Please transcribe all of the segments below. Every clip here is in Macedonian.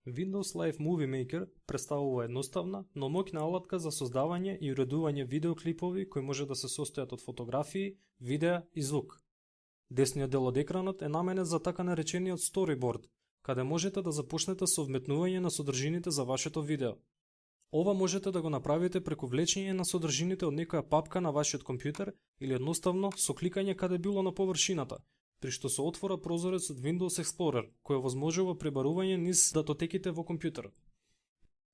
Windows Live Movie Maker представува едноставна, но моќна алатка за создавање и уредување видеоклипови кои може да се состојат од фотографии, видеа и звук. Десниот дел од екранот е наменет за така наречениот storyboard, каде можете да започнете со вметнување на содржините за вашето видео. Ова можете да го направите преку влечење на содржините од некоја папка на вашиот компјутер или едноставно со кликање каде било на површината, при што се отвора прозорец од Windows Explorer, кој овозможува пребарување низ датотеките во компјутерот.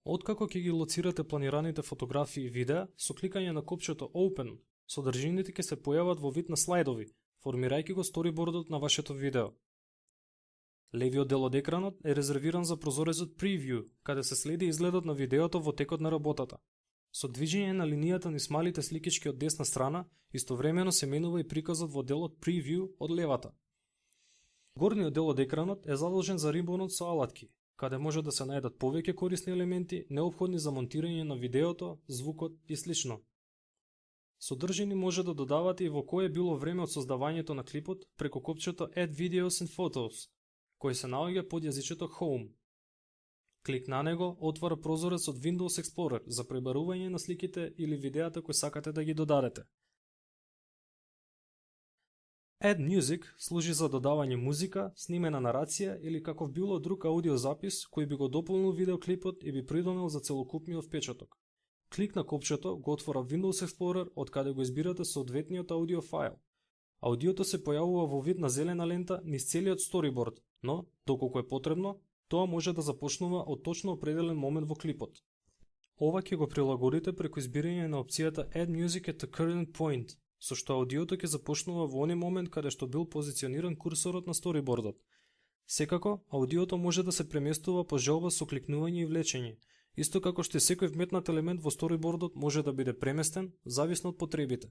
Откако ќе ги лоцирате планираните фотографии и видеа, со кликање на копчето Open, содржините ќе се појават во вид на слайдови, формирајќи го сторибордот на вашето видео. Левиот дел од екранот е резервиран за прозорецот Preview, каде се следи изгледот на видеото во текот на работата. Со движење на линијата низ малите сликички од десна страна, истовремено се менува и приказот во делот Preview од левата. Горниот дел од екранот е задолжен за рибонот со алатки, каде може да се најдат повеќе корисни елементи неопходни за монтирање на видеото, звукот и слично. Содржини може да додавате и во кое било време од создавањето на клипот преку копчето Add Videos and Photos, кој се наоѓа под јазичето Home. Клик на него отвара прозорец од Windows Explorer за пребарување на сликите или видеата кои сакате да ги додадете. Add Music служи за додавање музика, снимена нарација или каков било друг аудиозапис кој би го дополнил видеоклипот и би придонел за целокупниот впечаток. Клик на копчето го отвора Windows Explorer од каде го избирате соодветниот аудио файл. Аудиото се појавува во вид на зелена лента низ целиот storyboard, но, доколку е потребно, тоа може да започнува од точно определен момент во клипот. Ова ќе го прилагодите преку избирање на опцијата Add Music at the Current Point, со што аудиото ќе започнува во оној момент каде што бил позициониран курсорот на сторибордот. Секако, аудиото може да се преместува по желба со кликнување и влечење, исто како што секој вметнат елемент во сторибордот може да биде преместен, зависно од потребите.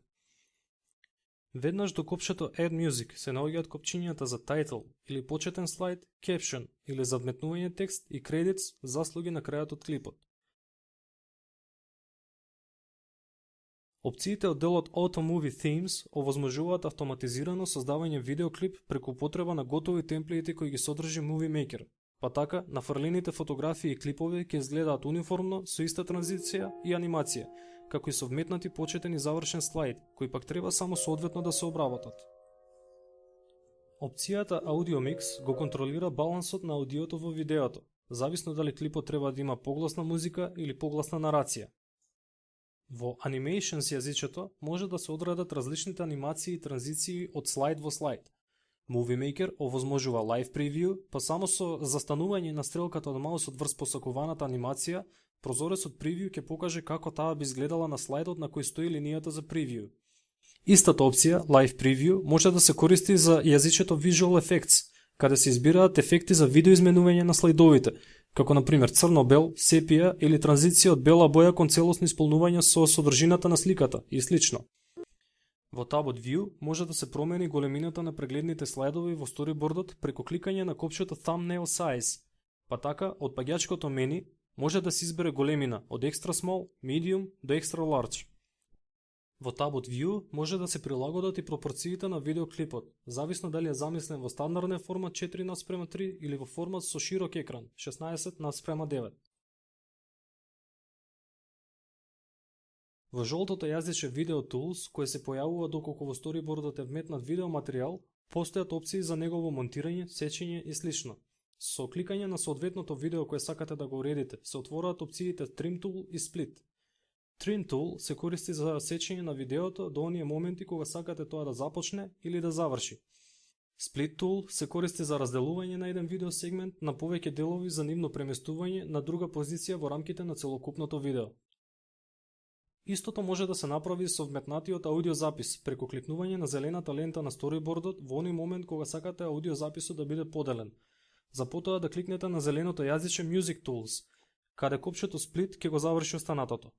Веднаш до копчето Add Music се наоѓаат копчињата за Title или почетен слайд, Caption или за вметнување текст и Credits, заслуги на крајот од клипот. Опциите од делот Auto Movie Themes овозможуваат автоматизирано создавање видеоклип преку употреба на готови темплеити кои ги содржи Movie Maker, па така нафрлените фотографии и клипови ќе изгледаат униформно со иста транзиција и анимација, како и со вметнати почетен и завршен слайд, кои пак треба само соодветно да се обработат. Опцијата Audio Mix го контролира балансот на аудиото во видеото, зависно дали клипот треба да има погласна музика или погласна нарација. Во Animations јазичето може да се одредат различните анимации и транзиции од слайд во слайд. Movie Maker овозможува Live Preview, па само со застанување на стрелката од маусот врз посакуваната анимација, прозорецот Preview ќе покаже како таа би изгледала на слайдот на кој стои линијата за Preview. Истата опција, Live Preview, може да се користи за јазичето Visual Effects, каде се избираат ефекти за видеоизменување на слайдовите, како на пример црно-бел, сепија или транзиција од бела боја кон целосно исполнување со содржината на сликата и слично. Во табот View може да се промени големината на прегледните слайдови во сторибордот преку кликање на копчето Thumbnail Size, па така од паѓачкото мени може да се избере големина од Extra Small, Medium до Extra Large. Во табот View може да се прилагодат и пропорциите на видеоклипот, зависно дали е замислен во стандарден формат 4:3 или во формат со широк екран 16:9. Во жолтото јазиче Video Tools, кој се појавува доколку во сторибордот е вметнат видеоматеријал, постојат опции за негово монтирање, сечење и слично. Со кликање на соодветното видео кое сакате да го уредите, се отвораат опциите Trim Tool и Split. Trim Tool се користи за сечење на видеото до оние моменти кога сакате тоа да започне или да заврши. Split Tool се користи за разделување на еден видеосегмент на повеќе делови за нивно преместување на друга позиција во рамките на целокупното видео. Истото може да се направи со вметнатиот аудиозапис преку кликнување на зелената лента на сторибордот во оној момент кога сакате аудиозаписот да биде поделен. За потоа да кликнете на зеленото јазиче Music Tools, каде копчето Split ќе го заврши останатото.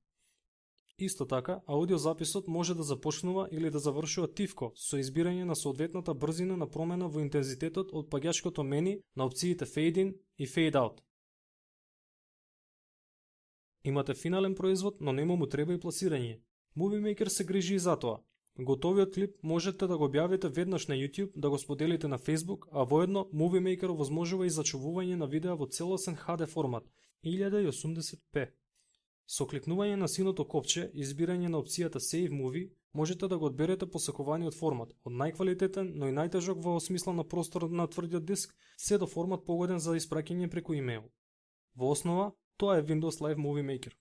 Исто така, аудиозаписот може да започнува или да завршува тивко со избирање на соодветната брзина на промена во интензитетот од паѓачкото мени на опциите Fade In и Fade Out. Имате финален производ, но нема му треба и пласирање. Movie Maker се грижи и за тоа. Готовиот клип можете да го објавите веднаш на YouTube, да го споделите на Facebook, а воедно Movie Maker овозможува и зачувување на видеа во целосен HD формат 1080p. Со кликнување на синото копче и избирање на опцијата Save Movie, можете да го одберете посакуваниот формат, од најквалитетен, но и најтежок во смисла на простор на тврдиот диск, се до формат погоден за испраќање преку имејл. Во основа, тоа е Windows Live Movie Maker.